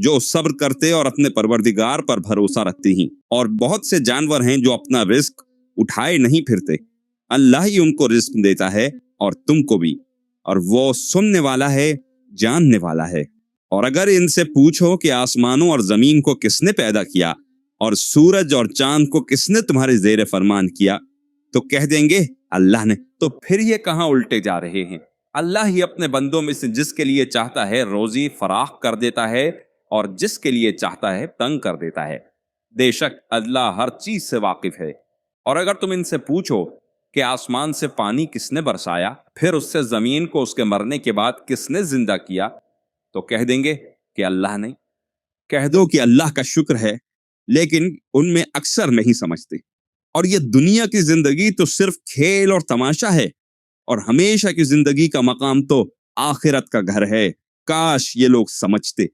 जो सब्र करते और अपने परवरदिगार पर भरोसा रखते हैं। और बहुत से जानवर हैं जो अपना रिस्क उठाए नहीं फिरते, अल्लाह ही उनको रिस्क देता है और तुमको भी, और वो सुनने वाला है, जानने वाला है। और अगर इनसे पूछो कि आसमानों और जमीन को किसने पैदा किया और सूरज और चांद को किसने तुम्हारे जेर फरमान किया, तो कह देंगे अल्लाह ने। तो फिर ये कहाँ उल्टे जा रहे हैं। अल्लाह ही अपने बंदों में से जिसके लिए चाहता है रोजी फराख कर देता है और जिसके लिए चाहता है तंग कर देता है। बेशक अल्लाह हर चीज से वाकिफ है। और अगर तुम इनसे पूछो कि आसमान से पानी किसने बरसाया, फिर उससे जमीन को उसके मरने के बाद किसने जिंदा किया, तो कह देंगे कि अल्लाह ने। कह दो कि अल्लाह का शुक्र है, लेकिन उनमें अक्सर नहीं समझते। और ये दुनिया की जिंदगी तो सिर्फ खेल और तमाशा है, और हमेशा की जिंदगी का मकाम तो आखिरत का घर है। काश ये लोग समझते।